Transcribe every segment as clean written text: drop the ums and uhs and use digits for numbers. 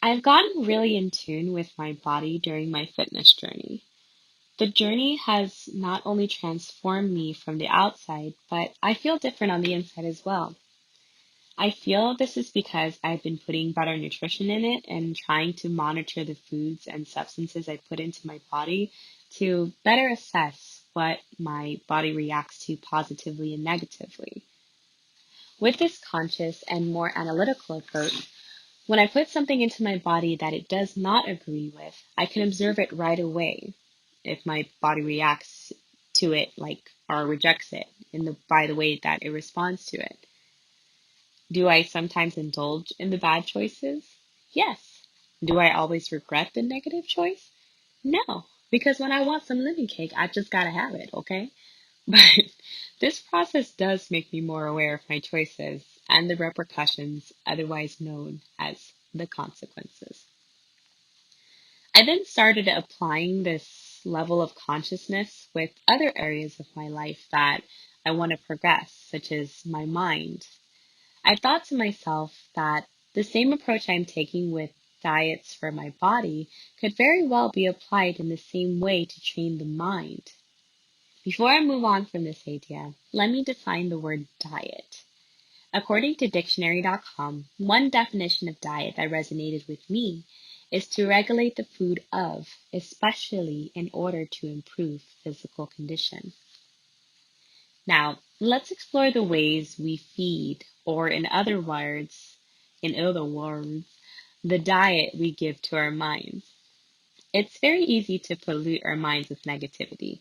I've gotten really in tune with my body during my fitness journey. The journey has not only transformed me from the outside, but I feel different on the inside as well. I feel this is because I've been putting better nutrition in it and trying to monitor the foods and substances I put into my body to better assess what my body reacts to positively and negatively. With this conscious and more analytical approach, when I put something into my body that it does not agree with, I can observe it right away if my body reacts to it like or rejects it by the way that it responds to it. Do I sometimes indulge in the bad choices? Yes. Do I always regret the negative choice? No. Because when I want some lemon cake, I just gotta have it, okay? But this process does make me more aware of my choices and the repercussions, otherwise known as the consequences. I then started applying this level of consciousness with other areas of my life that I want to progress, such as my mind. I thought to myself that the same approach I'm taking with diets for my body could very well be applied in the same way to train the mind. Before I move on from this idea, let me define the word diet. According to dictionary.com, one definition of diet that resonated with me is to regulate the food of, especially in order to improve physical condition. Now, let's explore the ways we feed, or in other words, the diet we give to our minds. It's very easy to pollute our minds with negativity.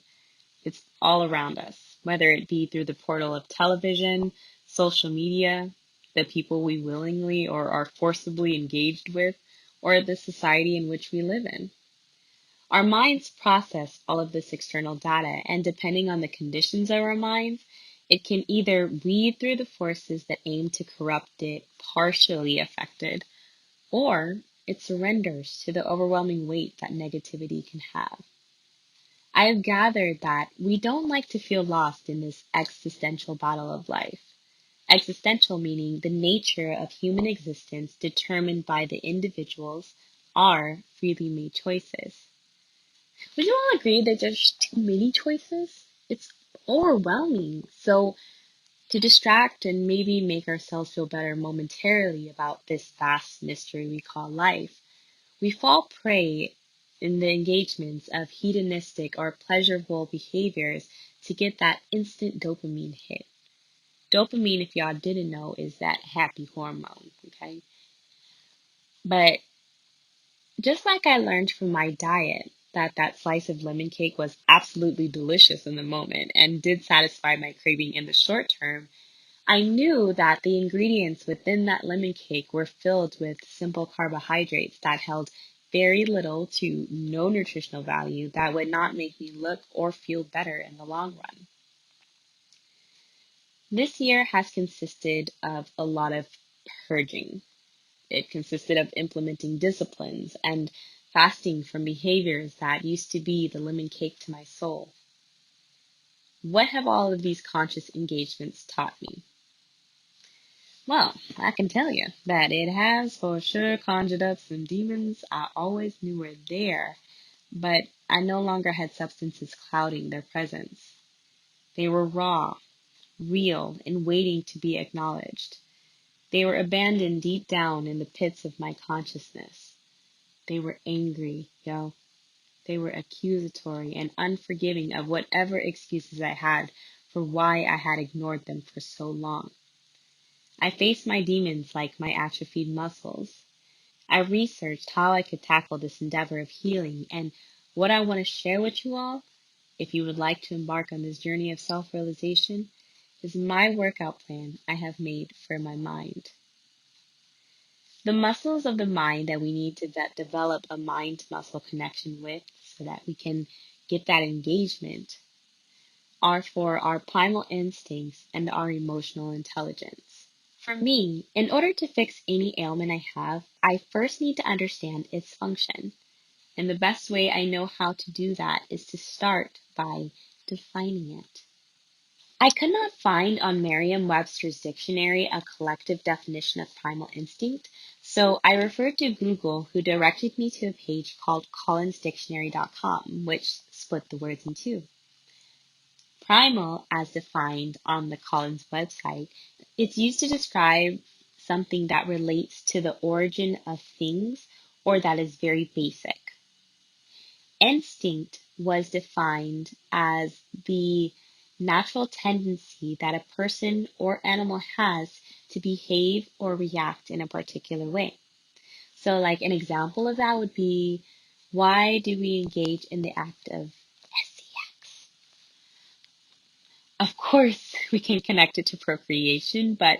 It's all around us, whether it be through the portal of television, social media, the people we willingly or are forcibly engaged with, or the society in which we live in. Our minds process all of this external data, and depending on the conditions of our minds, it can either weed through the forces that aim to corrupt it, partially affected, or it surrenders to the overwhelming weight that negativity can have. I have gathered that we don't like to feel lost in this existential battle of life. Existential meaning the nature of human existence determined by the individual's, our freely made choices. Would you all agree that there's too many choices? It's overwhelming. So, to distract and maybe make ourselves feel better momentarily about this vast mystery we call life, we fall prey in the engagements of hedonistic or pleasurable behaviors to get that instant dopamine hit. Dopamine, if y'all didn't know, is that happy hormone, okay? But just like I learned from my diet that that slice of lemon cake was absolutely delicious in the moment and did satisfy my craving in the short term, I knew that the ingredients within that lemon cake were filled with simple carbohydrates that held very little to no nutritional value that would not make me look or feel better in the long run. This year has consisted of a lot of purging. It consisted of implementing disciplines and fasting from behaviors that used to be the lemon cake to my soul. What have all of these conscious engagements taught me? Well, I can tell you that it has for sure conjured up some demons I always knew were there, but I no longer had substances clouding their presence. They were raw, real, and waiting to be acknowledged. They were abandoned deep down in the pits of my consciousness. They were angry, yo. They were accusatory and unforgiving of whatever excuses I had for why I had ignored them for so long. I faced my demons like my atrophied muscles. I researched how I could tackle this endeavor of healing, and what I want to share with you all, if you would like to embark on this journey of self-realization, is my workout plan I have made for my mind. The muscles of the mind that we need to develop a mind-muscle connection with so that we can get that engagement are for our primal instincts and our emotional intelligence. For me, in order to fix any ailment I have, I first need to understand its function. And the best way I know how to do that is to start by defining it. I could not find on Merriam-Webster's dictionary a collective definition of primal instinct, so I referred to Google, who directed me to a page called collinsdictionary.com, which split the words in two. Primal, as defined on the Collins website, it's used to describe something that relates to the origin of things or that is very basic. Instinct was defined as the natural tendency that a person or animal has to behave or react in a particular way. So, like an example of that would be, why do we engage in the act of sex? Of course, we can connect it to procreation, but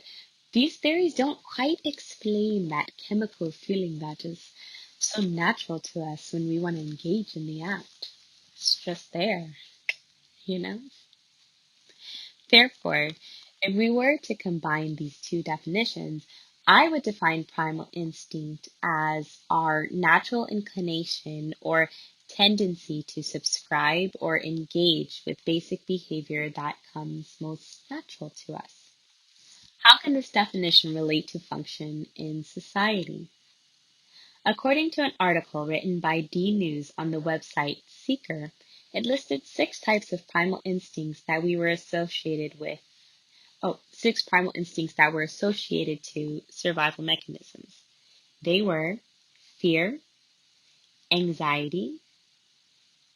these theories don't quite explain that chemical feeling that is so natural to us when we want to engage in the act. It's just there, you know? Therefore, if we were to combine these two definitions, I would define primal instinct as our natural inclination or tendency to subscribe or engage with basic behavior that comes most natural to us. How can this definition relate to function in society? According to an article written by D News on the website Seeker, it listed six primal instincts that were associated to survival mechanisms. They were fear, anxiety,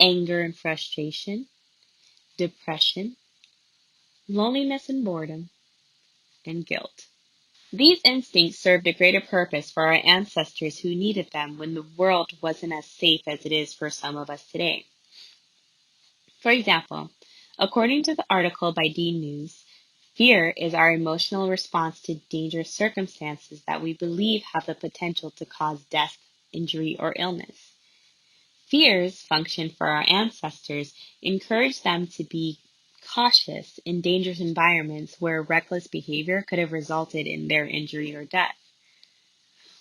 anger and frustration, depression, loneliness and boredom, and guilt. These instincts served a greater purpose for our ancestors who needed them when the world wasn't as safe as it is for some of us today. For example, according to the article by D News, fear is our emotional response to dangerous circumstances that we believe have the potential to cause death, injury, or illness. Fears function for our ancestors encouraged them to be cautious in dangerous environments where reckless behavior could have resulted in their injury or death.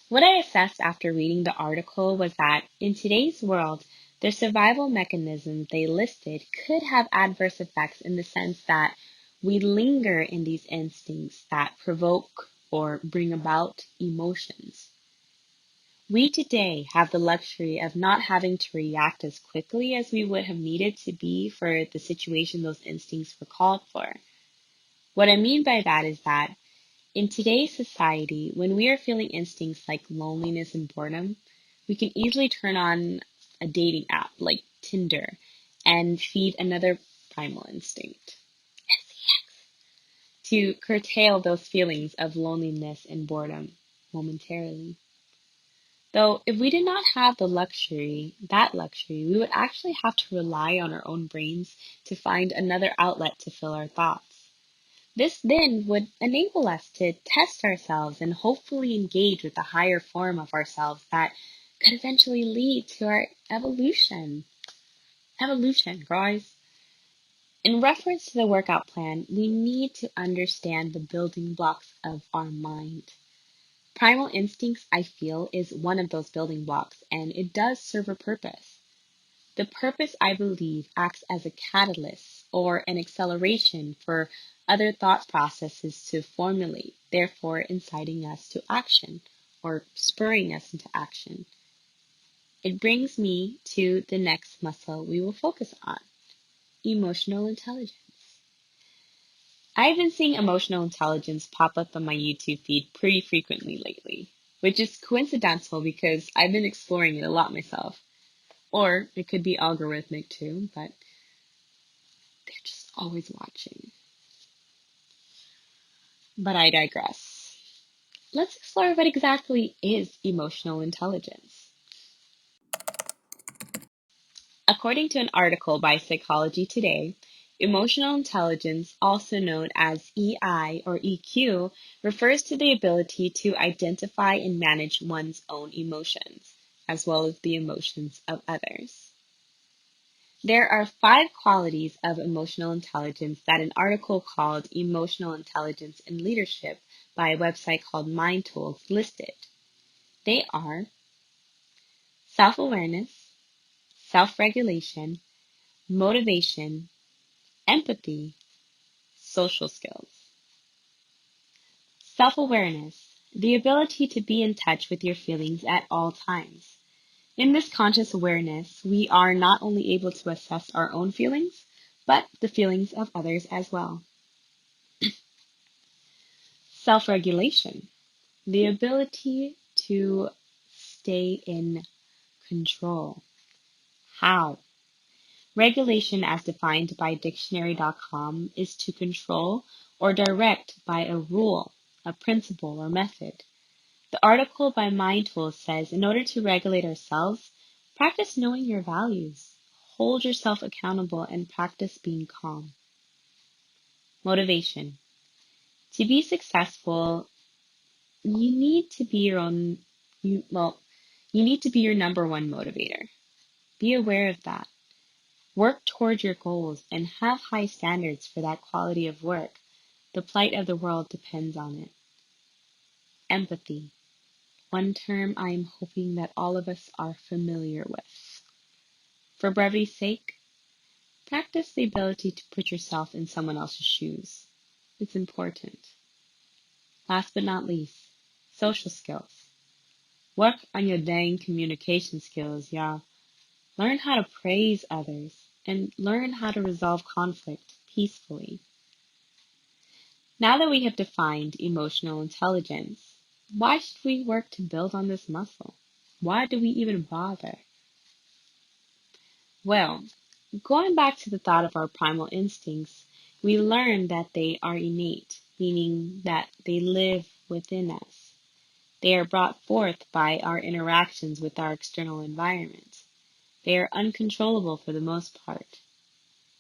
What I assessed after reading the article was that in today's world, the survival mechanisms they listed could have adverse effects in the sense that we linger in these instincts that provoke or bring about emotions. We today have the luxury of not having to react as quickly as we would have needed to be for the situation those instincts were called for. What I mean by that is that in today's society, when we are feeling instincts like loneliness and boredom, we can easily turn on a dating app like Tinder and feed another primal instinct to curtail those feelings of loneliness and boredom momentarily. Though, if we did not have that luxury, we would actually have to rely on our own brains to find another outlet to fill our thoughts. This then would enable us to test ourselves and hopefully engage with a higher form of ourselves that could eventually lead to our evolution. Evolution, guys. In reference to the workout plan, we need to understand the building blocks of our mind. Primal instincts, I feel, is one of those building blocks, and it does serve a purpose. The purpose, I believe, acts as a catalyst or an acceleration for other thought processes to formulate, therefore inciting us to action or spurring us into action. It brings me to the next muscle we will focus on, emotional intelligence. I've been seeing emotional intelligence pop up on my YouTube feed pretty frequently lately, which is coincidental because I've been exploring it a lot myself. Or it could be algorithmic too, but they're just always watching. But I digress. Let's explore what exactly is emotional intelligence. According to an article by Psychology Today, emotional intelligence, also known as EI or EQ, refers to the ability to identify and manage one's own emotions, as well as the emotions of others. There are 5 qualities of emotional intelligence that an article called Emotional Intelligence in Leadership by a website called Mind Tools listed. They are self awareness, self regulation, motivation, empathy, social skills. Self-awareness, the ability to be in touch with your feelings at all times. In this conscious awareness, we are not only able to assess our own feelings, but the feelings of others as well. Self-regulation, the ability to stay in control. How? Regulation, as defined by dictionary.com, is to control or direct by a rule, a principle, or method. The article by Mindful says, in order to regulate ourselves, practice knowing your values, hold yourself accountable, and practice being calm. Motivation. To be successful, you need to be your own, you need to be your number one motivator. Be aware of that. Work toward your goals and have high standards for that quality of work. The plight of the world depends on it. Empathy. One term I am hoping that all of us are familiar with. For brevity's sake, practice the ability to put yourself in someone else's shoes. It's important. Last but not least, social skills. Work on your dang communication skills, y'all. Learn how to praise others and learn how to resolve conflict peacefully. Now that we have defined emotional intelligence, why should we work to build on this muscle? Why do we even bother? Well, going back to the thought of our primal instincts, we learn that they are innate, meaning that they live within us. They are brought forth by our interactions with our external environment. They are uncontrollable for the most part.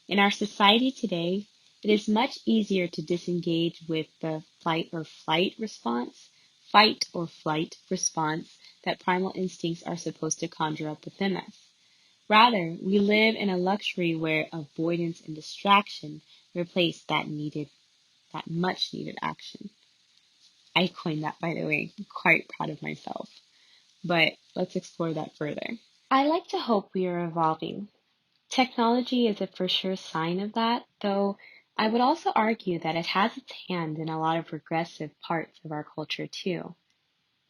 In our society today, it is much easier to disengage with the fight or flight response that primal instincts are supposed to conjure up within us. Rather, we live in a luxury where avoidance and distraction replace that much needed action. I coined that, by the way. I'm quite proud of myself. But let's explore that further. I like to hope we are evolving. Technology is a for sure sign of that, though I would also argue that it has its hand in a lot of regressive parts of our culture too,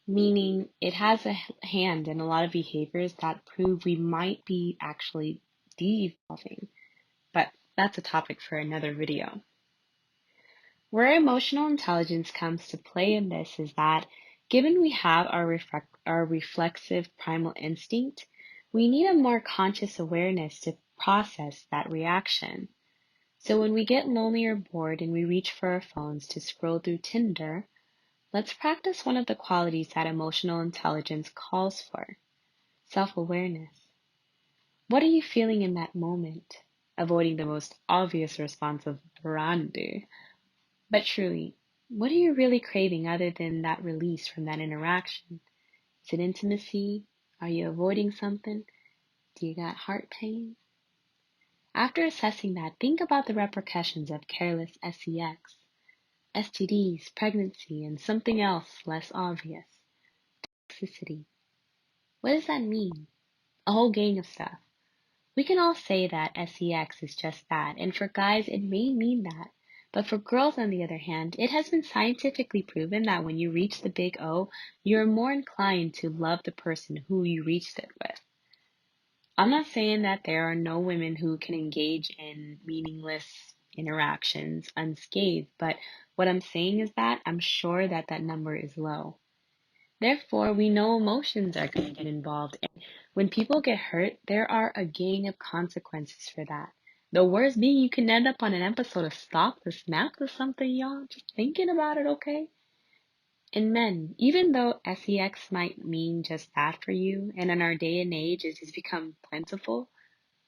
meaning it has a hand in a lot of behaviors that prove we might be actually de-evolving, but that's a topic for another video. Where emotional intelligence comes to play in this is that, given we have our reflexive primal instinct, we need a more conscious awareness to process that reaction. So when we get lonely or bored and we reach for our phones to scroll through Tinder, let's practice one of the qualities that emotional intelligence calls for: self-awareness. What are you feeling in that moment? Avoiding the most obvious response of brandy. But truly, what are you really craving other than that release from that interaction? Is it intimacy? Are you avoiding something? Do you got heart pain? After assessing that, think about the repercussions of careless sex, STDs, pregnancy, and something else less obvious: toxicity. What does that mean? A whole gang of stuff. We can all say that sex is just that, and for guys it may mean that. But for girls, on the other hand, it has been scientifically proven that when you reach the big O, you're more inclined to love the person who you reached it with. I'm not saying that there are no women who can engage in meaningless interactions unscathed, but what I'm saying is that I'm sure that that number is low. Therefore, we know emotions are going to get involved. And when people get hurt, there are a gang of consequences for that. The worst being you can end up on an episode of Stop the Snap or something, y'all. Just thinking about it, okay? And men, even though sex might mean just that for you, and in our day and age it has become plentiful,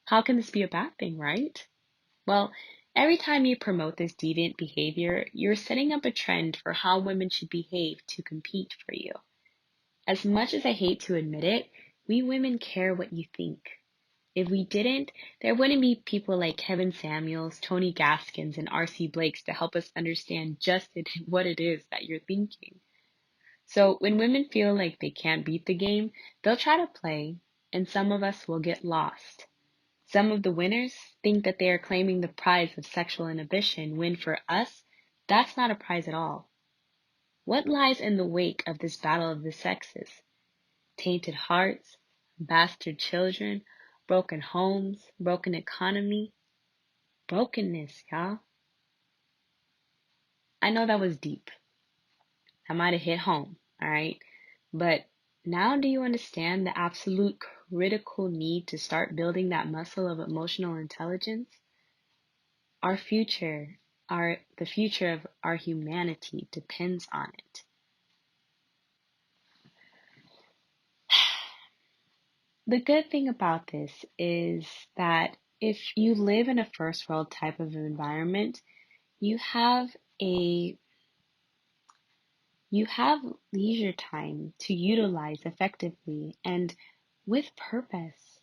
how can this be a bad thing, right? Well, every time you promote this deviant behavior, you're setting up a trend for how women should behave to compete for you. As much as I hate to admit it, we women care what you think. If we didn't, there wouldn't be people like Kevin Samuels, Tony Gaskins, and R.C. Blakes to help us understand just what it is that you're thinking. So when women feel like they can't beat the game, they'll try to play, and some of us will get lost. Some of the winners think that they are claiming the prize of sexual inhibition, when for us, that's not a prize at all. What lies in the wake of this battle of the sexes? Tainted hearts, bastard children, broken homes, broken economy, brokenness, y'all. I know that was deep. I might have hit home, all right? But now do you understand the absolute critical need to start building that muscle of emotional intelligence? Our future, the future of our humanity depends on it. The good thing about this is that if you live in a first world type of environment, you have a you have leisure time to utilize effectively and with purpose.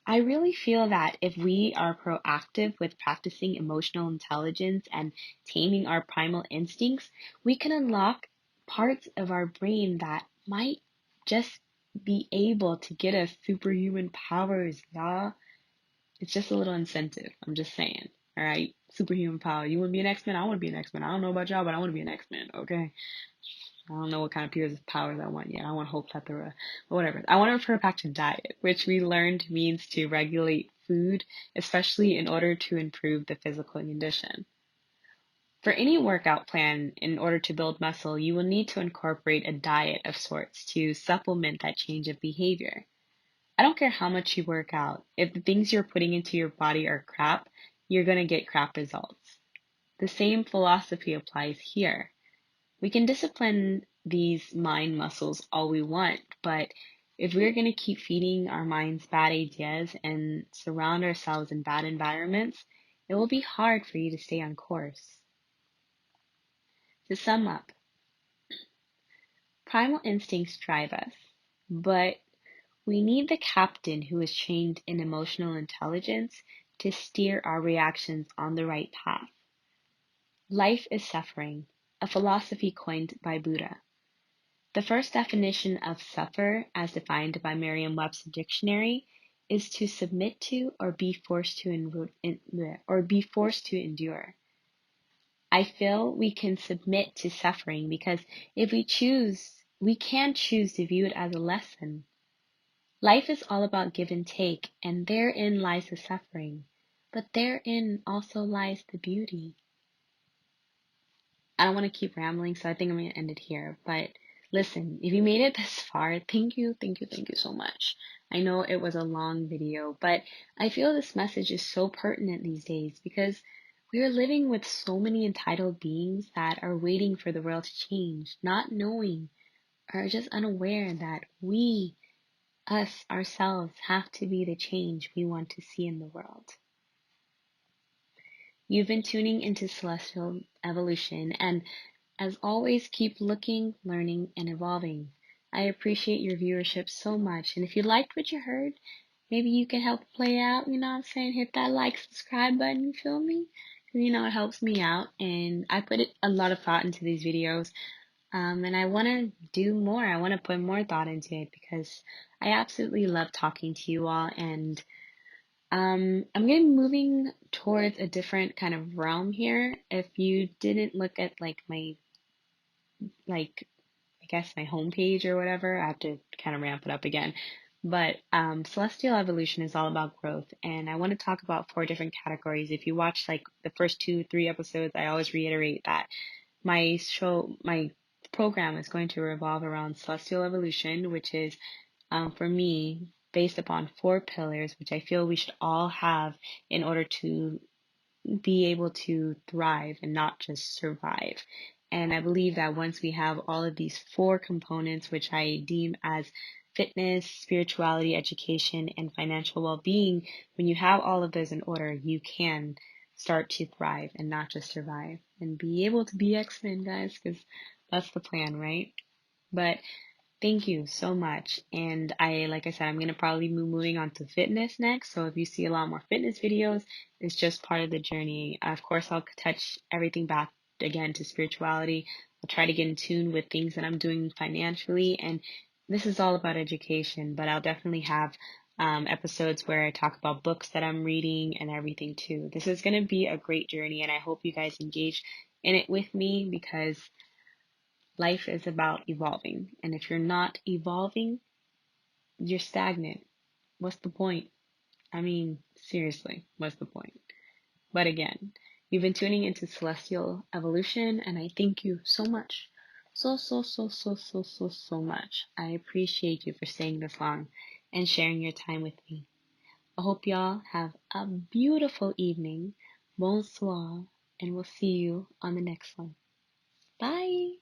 I really feel that if we are proactive with practicing emotional intelligence and taming our primal instincts, we can unlock parts of our brain that might just be able to get us superhuman powers, y'all. It's just a little incentive. I'm just saying. All right. Superhuman power. You want to be an X-Men? I want to be an X-Men. I don't know about y'all, but I want to be an X-Men. Okay. I don't know what kind of powers I want yet. I want whole plethora, but whatever. I want to refer back to diet, which we learned means to regulate food, especially in order to improve the physical condition. For any workout plan, in order to build muscle, you will need to incorporate a diet of sorts to supplement that change of behavior. I don't care how much you work out. If the things you're putting into your body are crap, you're going to get crap results. The same philosophy applies here. We can discipline these mind muscles all we want, but if we're going to keep feeding our minds bad ideas and surround ourselves in bad environments, it will be hard for you to stay on course. To sum up, primal instincts drive us, but we need the captain who is trained in emotional intelligence to steer our reactions on the right path. Life is suffering, a philosophy coined by Buddha. The first definition of suffer, as defined by Merriam-Webster Dictionary, is to submit to or be forced to endure. I feel we can submit to suffering because if we choose, we can choose to view it as a lesson. Life is all about give and take, and therein lies the suffering, but therein also lies the beauty. I don't want to keep rambling, so I think I'm going to end it here. But listen, if you made it this far, thank you so much. I know it was a long video, but I feel this message is so pertinent these days because we are living with so many entitled beings that are waiting for the world to change, not knowing or just unaware that we, us, ourselves, have to be the change we want to see in the world. You've been tuning into Celestial Evolution, and as always, keep looking, learning, and evolving. I appreciate your viewership so much, and if you liked what you heard, maybe you can help play out, you know what I'm saying? Hit that like, subscribe button, you feel me? Because, it helps me out, and I put a lot of thought into these videos, and I want to do more. I want to put more thought into it because I absolutely love talking to you all, and I'm going to be moving towards a different kind of realm here. If you didn't look at my I guess my homepage or whatever, I have to kind of ramp it up again. But Celestial Evolution is all about growth, and I want to talk about 4 different categories. If you watch the first 2, 3 episodes, I always reiterate that my program is going to revolve around Celestial Evolution, which is for me based upon 4 pillars, which I feel we should all have in order to be able to thrive and not just survive. And I believe that once we have all of these 4 components, which I deem as fitness, spirituality, education, and financial well-being, when you have all of those in order, you can start to thrive and not just survive and be able to be X-Men, guys, because that's the plan, right? But thank you so much. And like I said, I'm going to probably be moving on to fitness next. So if you see a lot more fitness videos, it's just part of the journey. Of course, I'll touch everything back again to spirituality. I'll try to get in tune with things that I'm doing financially. And this is all about education, but I'll definitely have episodes where I talk about books that I'm reading and everything too. This is going to be a great journey, and I hope you guys engage in it with me because life is about evolving. And if you're not evolving, you're stagnant. What's the point? I mean, seriously, what's the point? But again, you've been tuning into Celestial Evolution, and I thank you so much. So much. I appreciate you for staying this long and sharing your time with me. I hope y'all have a beautiful evening. Bonsoir, and we'll see you on the next one. Bye.